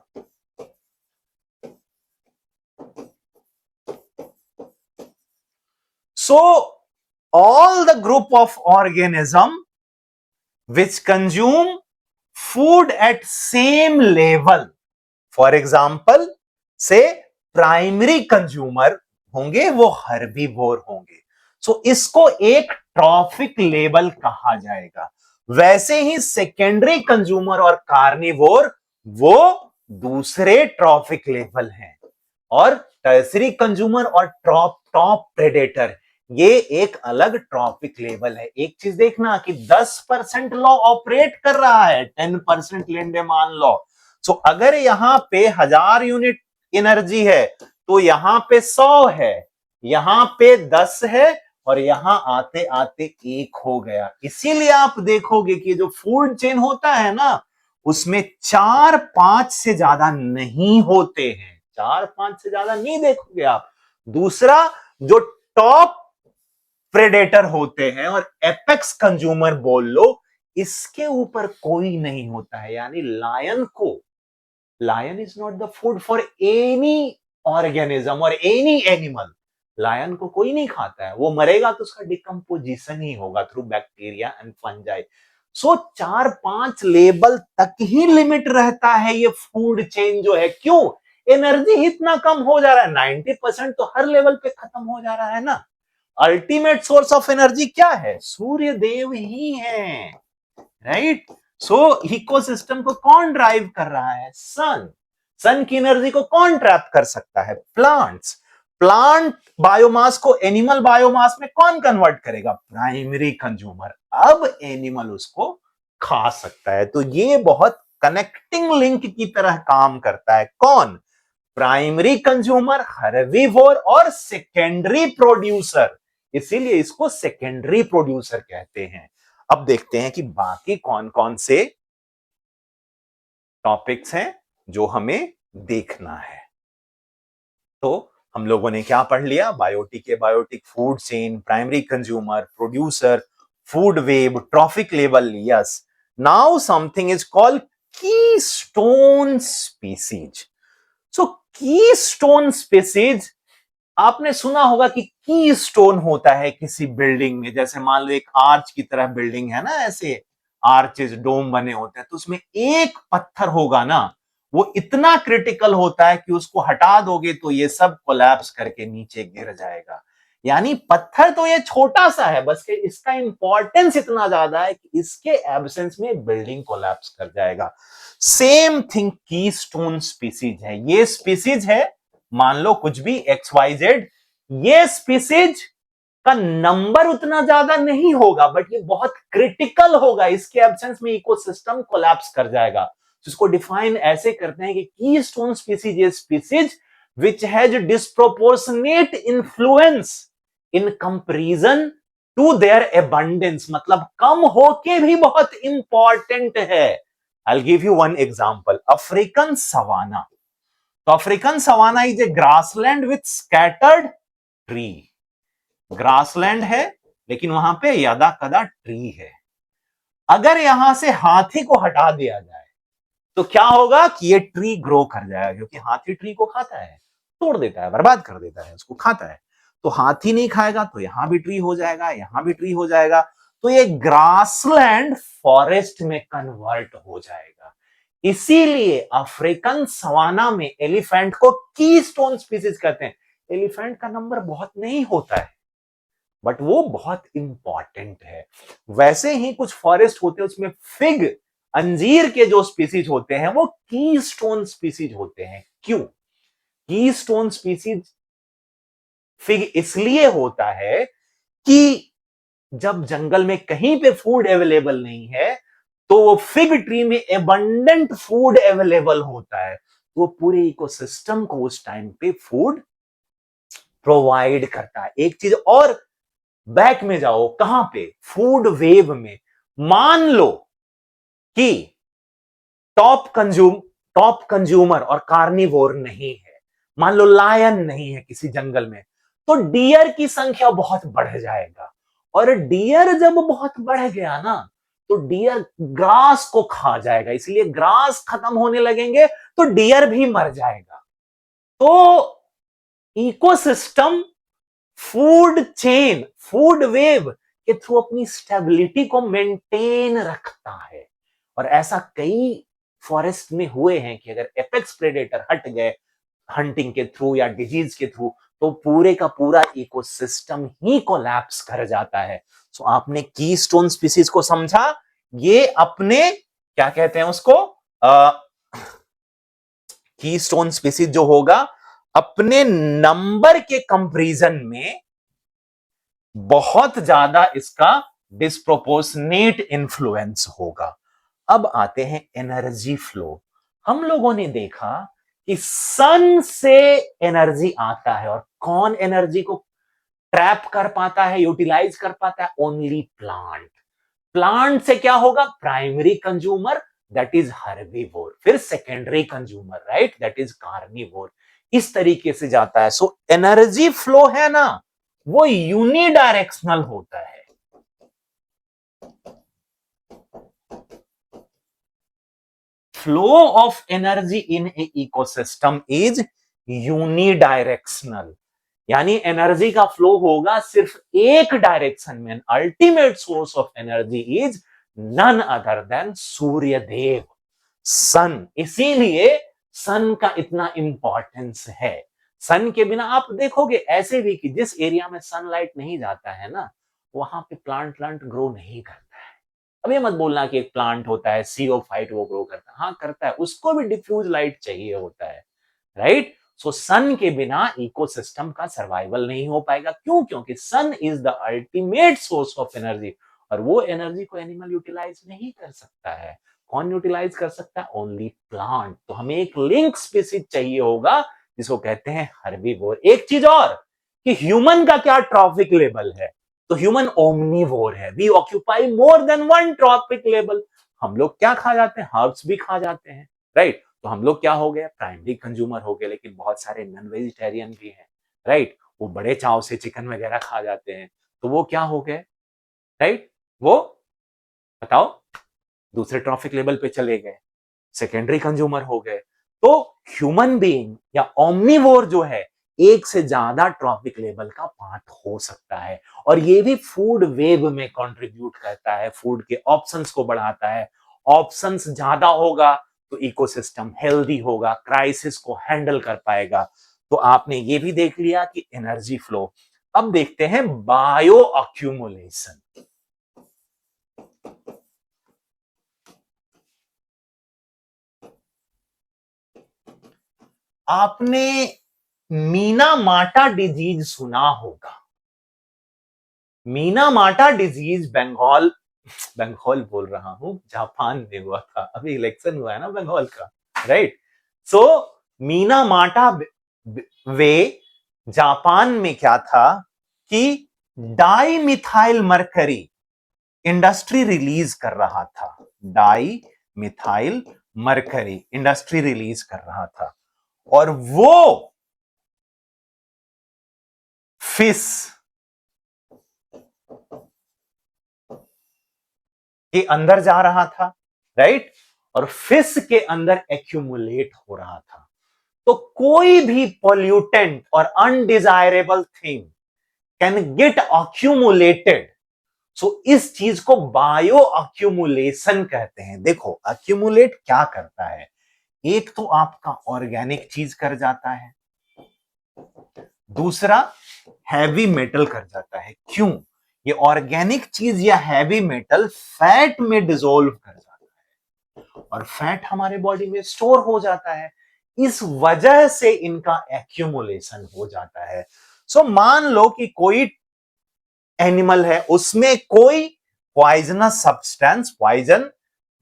So all the group of organism which consume food at same level. For example से प्राइमरी कंज्यूमर होंगे वो हर्बीवोर होंगे, सो इसको एक ट्रॉफिक लेवल कहा जाएगा। वैसे ही सेकेंडरी कंज्यूमर और कार्निवोर वो दूसरे ट्रॉफिक लेवल हैं, और टर्सरी कंज्यूमर और टॉप टॉप प्रेडेटर ये एक अलग ट्रॉफिक लेवल है। एक चीज देखना कि 10% लॉ ऑपरेट कर रहा है, 10% लेंडेमान लॉ। सो अगर यहां पे 1000 यूनिट एनर्जी है तो यहां पे 100 है, यहां पे 10 है, और यहां आते आते 1 हो गया। इसीलिए आप देखोगे कि जो फूड चेन होता है ना उसमें 4-5 से ज्यादा नहीं होते हैं, 4-5 से ज्यादा नहीं देखोगे आप। दूसरा, जो टॉप प्रेडेटर होते हैं और एपेक्स कंज्यूमर बोल लो, इसके ऊपर कोई नहीं होता है। यानी lion is not the food for any organism और एनी एनिमल। लायन को कोई नहीं खाता है, वो मरेगा तो उसका डिकम्पोजिशन ही होगा through bacteria and fungi. So 4-5 level तक ही लिमिट रहता है ये फूड चेन जो है। क्यों? एनर्जी इतना कम हो जा रहा है, 90% तो हर लेवल पे खत्म हो जा रहा है ना। अल्टीमेट सोर्स ऑफ एनर्जी क्या है? सूर्य देव ही है, राइट। सो इकोसिस्टम को कौन ड्राइव कर रहा है? सन। सन की एनर्जी को कौन ट्रैप कर सकता है? प्लांट्स। प्लांट बायोमास को एनिमल बायोमास में कौन कन्वर्ट करेगा? Primary consumer. अब एनिमल उसको खा सकता है। तो ये बहुत कनेक्टिंग लिंक की तरह काम करता है। कौन? प्राइमरी कंज्यूमर, हर्बीवोर, और सेकेंडरी प्रोड्यूसर। इसीलिए इसको सेकेंडरी प्रोड्यूसर कहते हैं। अब देखते हैं कि बाकी कौन कौन से टॉपिक्स हैं जो हमें देखना है। तो हम लोगों ने क्या पढ़ लिया? बायोटिक है, biotic, food chain, primary consumer, producer, food web, trophic level. Yes, now something is called keystone species. So keystone species, आपने सुना होगा कि की स्टोन होता है किसी बिल्डिंग में। जैसे मान लो एक आर्च की तरह बिल्डिंग है ना, ऐसे आर्चेस डोम बने होते हैं, तो उसमें एक पत्थर होगा ना, वो इतना क्रिटिकल होता है कि उसको हटा दोगे तो ये सब कोलैप्स करके नीचे गिर जाएगा। यानी पत्थर तो ये छोटा सा है, बस कि इसका इंपॉर्टेंस इतना ज्यादा है कि इसके एब्सेंस में बिल्डिंग कोलैप्स कर जाएगा। सेम थिंग की स्टोन स्पीसीज है। ये स्पीसीज है, मान लो कुछ भी XYZ, ये स्पीसीज का नंबर उतना ज्यादा नहीं होगा, बट ये बहुत क्रिटिकल होगा। इसके एब्सेंस में इकोसिस्टम कोलैप्स कर जाएगा। जिसको डिफाइन ऐसे करते हैं कि कीस्टोन स्पीसीज ये species which has disproportionate influence in comparison to their abundance, मतलब कम होके भी बहुत इंपॉर्टेंट है। I will give you one example, African savanna. तो African savanna is a grassland with scattered tree. Grassland है लेकिन वहां पे यदा कदा ट्री है। अगर यहां से हाथी को हटा दिया जाए तो क्या होगा कि ये ट्री ग्रो कर जाएगा, क्योंकि हाथी ट्री को खाता है, तोड़ देता है, बर्बाद कर देता है, उसको खाता है। तो हाथी नहीं खाएगा तो यहां भी ट्री हो जाएगा, यहां भी ट्री हो जाएगा, तो ये ग्रासलैंड फॉरेस्ट में कन्वर्ट हो जाएगा। इसीलिए अफ्रीकन सवाना में एलिफेंट को कीस्टोन स्पीसीज कहते हैं। एलिफेंट का नंबर बहुत नहीं होता है, बट वो बहुत इंपॉर्टेंट है। वैसे ही कुछ फॉरेस्ट होते हैं, उसमें फिग, अंजीर के जो स्पीसीज होते हैं वो कीस्टोन स्पीसीज होते हैं। क्यों? कीस्टोन स्पीसीज फिग इसलिए होता है कि जब जंगल में कहीं पे फूड अवेलेबल नहीं है तो वो फिग ट्री में एबंडेंट फूड अवेलेबल होता है, तो वो पूरे इकोसिस्टम को उस टाइम पे फूड प्रोवाइड करता है। एक चीज और, बैक में जाओ, कहां पे? फूड वेव में। मान लो कि टॉप कंज्यूमर और कार्निवोर नहीं है, मान लो लायन नहीं है किसी जंगल में, तो डियर की संख्या बहुत बढ़ जाएगा। और डियर जब बहुत बढ़ गया ना तो डियर ग्रास को खा जाएगा, इसलिए ग्रास खत्म होने लगेंगे तो डियर भी मर जाएगा। तो ecosystem, food chain, food web के थ्रू अपनी स्टेबिलिटी को मेंटेन रखता है। और ऐसा कई फॉरेस्ट में हुए हैं कि अगर एपेक्स प्रेडेटर हट गए हंटिंग के थ्रू या डिजीज के थ्रू, तो पूरे का पूरा इकोसिस्टम ही कोलैप्स कर जाता है। सो आपने कीस्टोन स्पीसीज को समझा, ये अपने क्या कहते हैं उसको, कीस्टोन स्पीसीज जो होगा अपने नंबर के कंपैरिजन में बहुत ज्यादा इसका डिस्प्रोपोर्शनेट इन्फ्लुएंस होगा। अब आते हैं एनर्जी फ्लो। हम लोगों ने देखा कि सन से एनर्जी आता है, और कौन एनर्जी को ट्रैप कर पाता है, यूटिलाइज कर पाता है? Only plant. प्लांट से क्या होगा? Primary consumer that is herbivore, फिर secondary consumer right that is carnivore. इस तरीके से जाता है। सो एनर्जी फ्लो है ना, वो यूनिडायरेक्शनल होता है। Flow of energy in a ecosystem is unidirectional, यानी एनर्जी का फ्लो होगा सिर्फ एक डायरेक्शन में। Ultimate source of energy is none other than सूर्य देव, सन। इसीलिए सन का इतना इंपॉर्टेंस है। सन के बिना आप देखोगे ऐसे भी कि जिस एरिया में सनलाइट नहीं जाता है ना, वहां पे प्लांट प्लांट ग्रो नहीं करता है। अब ये मत बोलना कि एक प्लांट होता है CO5 वो ग्रो करता है, हाँ करता है, उसको भी डिफ्यूज लाइट चाहिए होता है, राइट। सो सन के बिना इकोसिस्टम का सर्वाइवल नहीं हो पाएगा। क्यों? क्योंकि sun is the ultimate source of energy, और वो एनर्जी को एनिमल यूटिलाइज नहीं कर सकता है। कौन यूटिलाइज कर सकता है? Only plant. तो हमें एक लिंक स्पीसीज चाहिए होगा जिसको कहते हैं हर्बीवोर। एक चीज और कि ह्यूमन का क्या ट्रॉफिक लेवल है? तो ह्यूमन ओमनीवोर है, we occupy more than one trophic level. हम लोग क्या खा जाते हैं? हर्ब्स भी खा जाते हैं, राइट। तो हम लोग क्या हो गए? प्राइमरी कंज्यूमर हो गए। लेकिन बहुत सारे नॉन वेजिटेरियन भी हैं, राइट, वो बड़े चाव से चिकन वगैरह खा जाते हैं, तो वो क्या हो गए, राइट, वो बताओ दूसरे ट्रॉफिक लेवल पे चले गए, सेकेंडरी कंज्यूमर हो गए। तो ह्यूमन बीइंग या ओमनीवोर जो है, एक से ज्यादा ट्रॉफिक लेवल का पार्ट हो सकता है, और ये भी फूड वेब में कंट्रीब्यूट करता है, फूड के ऑप्शंस को बढ़ाता है। ऑप्शंस ज्यादा होगा तो इकोसिस्टम हेल्दी होगा, क्राइसिस को हैंडल कर पाएगा। तो आपने ये भी देख लिया कि एनर्जी फ्लो। अब देखते हैं बायो अक्यूमुलेशन। आपने मीना माटा डिजीज सुना होगा। मीना माटा डिजीज बंगाल, बंगाल बोल रहा हूं, जापान में हुआ था। अभी इलेक्शन हुआ है ना बंगाल का, राइट। सो मीना माटा वे जापान में क्या था कि dimethyl mercury industry release कर रहा था। Di methyl mercury industry release कर रहा था, और वो फिश के अंदर जा रहा था, राइट, और फिश के अंदर एक्यूमुलेट हो रहा था। तो कोई भी पॉल्यूटेंट और undesirable thing can get accumulated. So इस चीज को बायो अक्यूमुलेशन कहते हैं। देखो अक्यूमुलेट क्या करता है, एक तो आपका ऑर्गेनिक चीज कर जाता है, दूसरा हैवी मेटल कर जाता है। क्यों? ये ऑर्गेनिक चीज या हैवी मेटल फैट में डिसॉल्व कर जाता है, और फैट हमारे बॉडी में स्टोर हो जाता है। इस वजह से इनका एक्यूमुलेशन हो जाता है। सो मान लो कि कोई एनिमल है, उसमें कोई पॉइजनस सब्सटेंस, पॉइजन,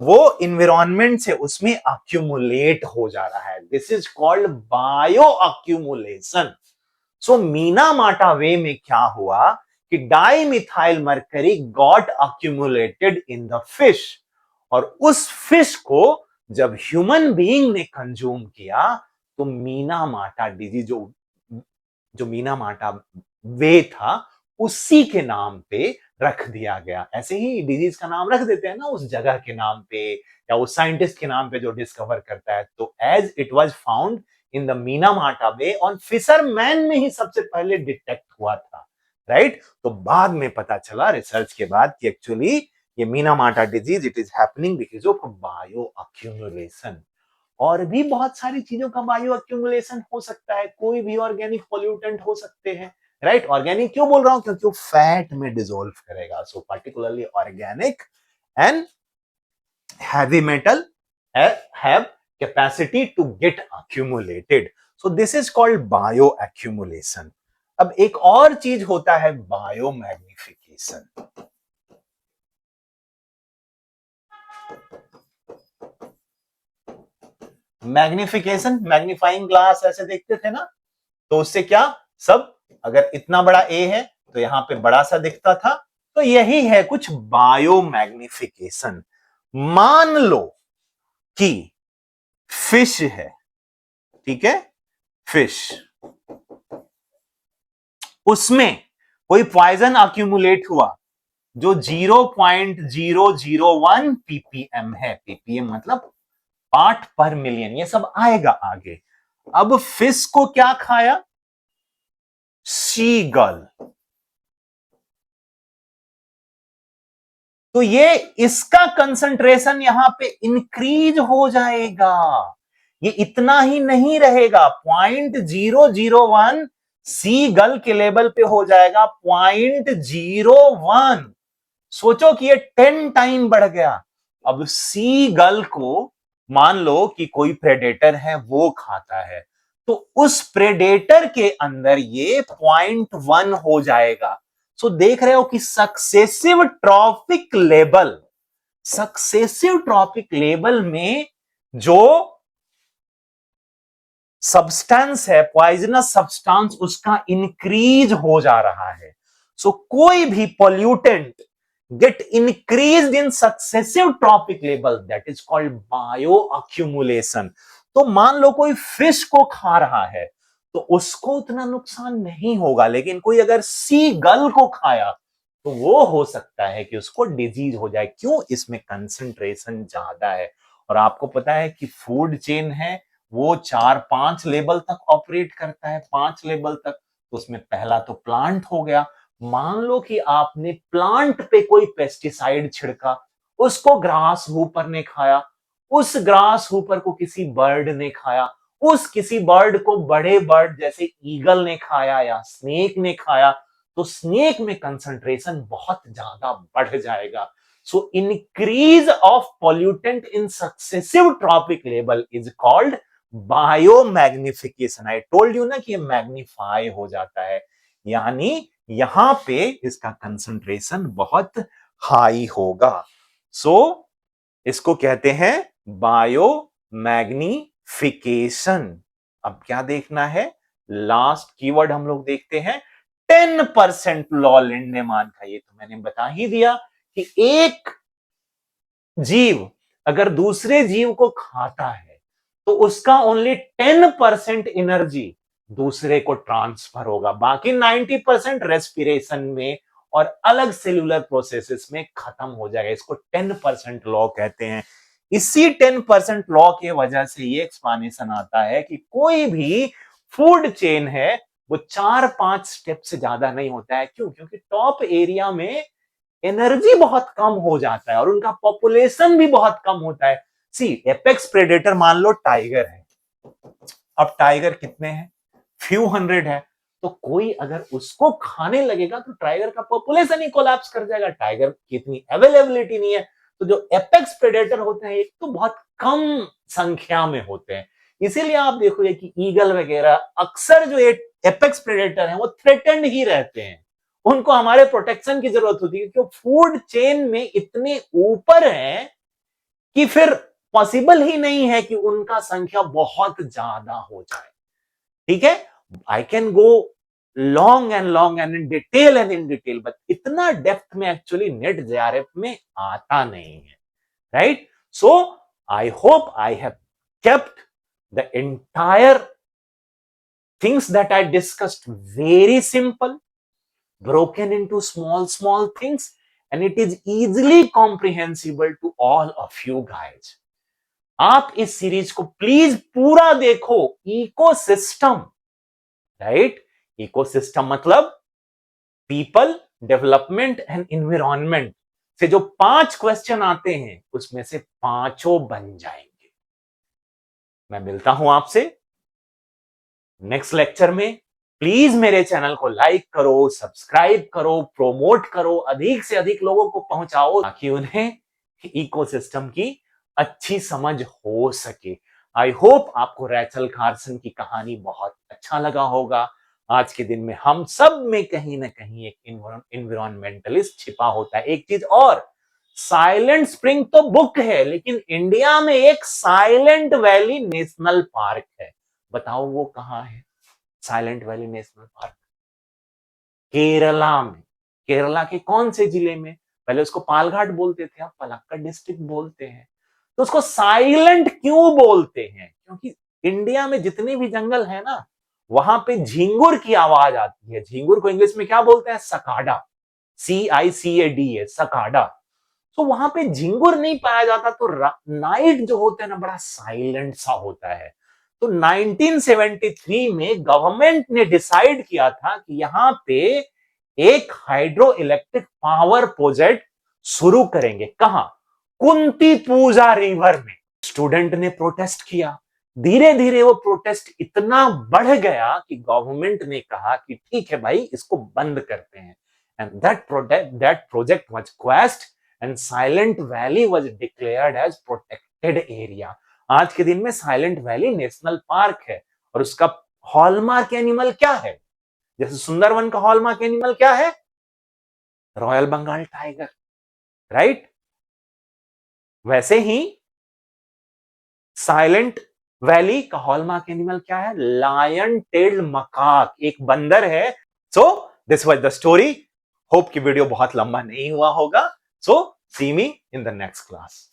वो इन्वायरमेंट से उसमें अक्यूमुलेट हो जा रहा है। This is called bioaccumulation. So Minamata bay में क्या हुआ कि dimethyl mercury got accumulated in the fish, और उस फिश को जब ह्यूमन बीइंग ने कंज्यूम किया, तो मीना माटा डिजीज, जो जो मीना माटा वे था, उसी के नाम पे रख दिया गया। ऐसे ही डिजीज का नाम रख देते हैं ना उस जगह के नाम पे या उस साइंटिस्ट के नाम पे जो डिस्कवर करता है। तो as it was found in the Minamata bay, on fisherman में ही सबसे पहले डिटेक्ट हुआ था, राइट। तो बाद में पता चला रिसर्च के बाद कि एक्चुअली ये Minamata disease it is happening because of bio accumulation. और भी बहुत सारी चीजों का बायो अक्यूमुलेशन हो सकता है, कोई भी ऑर्गेनिक पोल्यूटेंट हो सकते हैं, राइट। ऑर्गेनिक क्यों बोल रहा हूं, क्योंकि वो फैट में डिसॉल्व करेगा। So particularly organic and heavy metal have capacity to get accumulated. So this is called bioaccumulation. अब एक और चीज होता है बायोमैग्निफिकेशन। मैग्निफिकेशन, मैग्नीफाइंग ग्लास ऐसे देखते थे ना, तो उससे क्या, सब अगर इतना बड़ा ए है तो यहां पे बड़ा सा दिखता था, तो यही है कुछ बायोमैग्निफिकेशन। मान लो कि फिश है, ठीक है, फिश, उसमें कोई पॉइजन अक्यूमुलेट हुआ जो 0.001 ppm है। ppm मतलब पार्ट पर मिलियन, ये सब आएगा आगे। अब फिश को क्या खाया, सीगल, तो ये इसका कंसंट्रेशन यहां पे इंक्रीज हो जाएगा। ये इतना ही नहीं रहेगा, 0.001 सी गल के लेवल पे हो जाएगा 0.01। सोचो कि ये 10 टाइम बढ़ गया। अब सी गल को मान लो कि कोई प्रेडेटर है वो खाता है, तो उस प्रेडेटर के अंदर ये 0.1 हो जाएगा। सो देख रहे हो कि सक्सेसिव ट्रॉपिक लेवल में जो सब्सटेंस है, पॉइजनस सब्सटेंस, उसका इंक्रीज हो जा रहा है। सो कोई भी pollutant gate increase in successive trophic level, that is called bio accumulation. तो मान लो कोई फिश को खा रहा है तो उसको उतना नुकसान नहीं होगा, लेकिन कोई अगर सी गल को खाया तो वो हो सकता है कि उसको डिजीज हो जाए। क्यों, इसमें कंसंट्रेशन ज्यादा है। और आपको पता है कि फूड चेन है वो 4-5 लेवल तक ऑपरेट करता है, 5 लेवल तक। तो उसमें पहला तो प्लांट हो गया। मान लो कि आपने प्लांट पे कोई पेस्टिसाइड छिड़का, उसको ग्रास हूपर ने खाया, उस ग्रास हूपर को किसी बर्ड ने खाया, उस किसी बर्ड को बड़े बर्ड जैसे ईगल ने खाया या स्नेक ने खाया, तो स्नेक में कंसंट्रेशन बहुत ज्यादा बढ़ जाएगा। So increase of pollutant in successive trophic level is called biomagnification. I told you ना कि ये मैग्नीफाई हो जाता है, यानी यहां पे इसका कंसंट्रेशन बहुत हाई होगा। सो इसको कहते हैं बायोमैग्निफिकेशन। अब क्या देखना है, लास्ट कीवर्ड हम लोग देखते हैं 10% लॉ लिंडनेमान का। ये तो मैंने बता ही दिया कि एक जीव अगर दूसरे जीव को खाता है तो उसका ओनली 10% एनर्जी दूसरे को ट्रांसफर होगा, बाकी 90% रेस्पिरेशन में और अलग सेल्यूलर प्रोसेसेस में खत्म हो जाएगा। इसको 10% लॉ कहते हैं। इसी 10% लॉ की वजह से ये एक्सप्लेनेशन आता है कि कोई भी फूड चेन है वो 4-5 स्टेप से ज्यादा नहीं होता है। क्यों, क्योंकि टॉप एरिया में एनर्जी बहुत कम हो जाता है और उनका पॉपुलेशन भी बहुत कम होता है। सी एपेक्स प्रेडेटर मान लो टाइगर है, अब टाइगर कितने हैं, फ्यू हंड्रेड है, तो कोई अगर उसको खाने लगेगा तो टाइगर का पॉपुलेशन ही कोलैप्स कर जाएगा। टाइगर की इतनी अवेलेबिलिटी नहीं है। तो जो एपेक्स प्रेडेटर होते हैं एक तो बहुत कम संख्या में होते हैं, इसीलिए आप देखोगे कि ईगल वगैरह अक्सर जो एपेक्स प्रेडेटर हैं वो थ्रेटेंड ही रहते हैं, उनको हमारे प्रोटेक्शन की जरूरत होती है क्योंकि फूड चेन में इतने ऊपर है कि फिर पॉसिबल ही नहीं है कि उनका संख्या बहुत ज्यादा हो जाए। ठीक है, I can go long and in detail but इतना डेप्थ में एक्चुअली नेट जेआरएफ में आता नहीं है, right. So I hope I have kept the entire things that I discussed very simple, broken into small things, and it is easily comprehensible to all of you guys. आप इस सीरीज को प्लीज पूरा देखो। इकोसिस्टम, राइट, इकोसिस्टम मतलब पीपल, डेवलपमेंट एंड इन्वायरमेंट से जो 5 क्वेश्चन आते हैं उसमें से पांचों बन जाएंगे। मैं मिलता हूं आपसे नेक्स्ट लेक्चर में। प्लीज मेरे चैनल को लाइक करो, सब्सक्राइब करो, प्रोमोट करो, अधिक से अधिक लोगों को पहुंचाओ ताकि उन्हें इकोसिस्टम की अच्छी समझ हो सके। आई होप आपको रैचल कार्सन की कहानी बहुत अच्छा लगा होगा। आज के दिन में हम सब में कहीं ना कहीं एक इन्वायरमेंटलिस्ट छिपा होता है। एक चीज और, साइलेंट स्प्रिंग तो बुक है, लेकिन इंडिया में एक साइलेंट वैली नेशनल पार्क है। बताओ वो कहां है? Silent valley national park Kerala में। केरला के कौन से जिले में? पहले उसको पालघाट बोलते थे, अब पलक्कड़ डिस्ट्रिक्ट बोलते हैं। तो उसको साइलेंट क्यों बोलते हैं? क्योंकि इंडिया में जितने भी जंगल है ना, वहां पे झिंगुर की आवाज आती है। झिंगुर को इंग्लिश में क्या बोलते हैं? सकाडा। CICADA, सकाडा। तो वहां पे झिंगुर नहीं पाया जाता, तो नाइट जो होता है ना, बड़ा साइलेंट सा होता है। तो 1973 में गवर्नमेंट ने डिसाइड किया था कि यहां पे एक हाइड्रो इलेक्ट्रिक पावर प्रोजेक्ट शुरू करेंगे। कहां? कुंती पूजा रिवर में। स्टूडेंट ने प्रोटेस्ट किया। धीरे धीरे वो प्रोटेस्ट इतना बढ़ गया कि गवर्नमेंट ने कहा कि ठीक है भाई, इसको बंद करते हैं। And that project was quashed and Silent Valley was declared as protected area. आज के दिन में साइलेंट वैली नेशनल पार्क है। और उसका हॉलमार्क एनिमल क्या है? जैसे सुंदरवन का हॉलमार्क एनिमल क्या है? Royal Bengal tiger, right? वैसे ही साइलेंट वैली का हॉलमार्क एनिमल क्या है? लायन टेल्ड मकाक, एक बंदर है। So this was the story. Hope कि वीडियो बहुत लंबा नहीं हुआ होगा। So see me in the next class.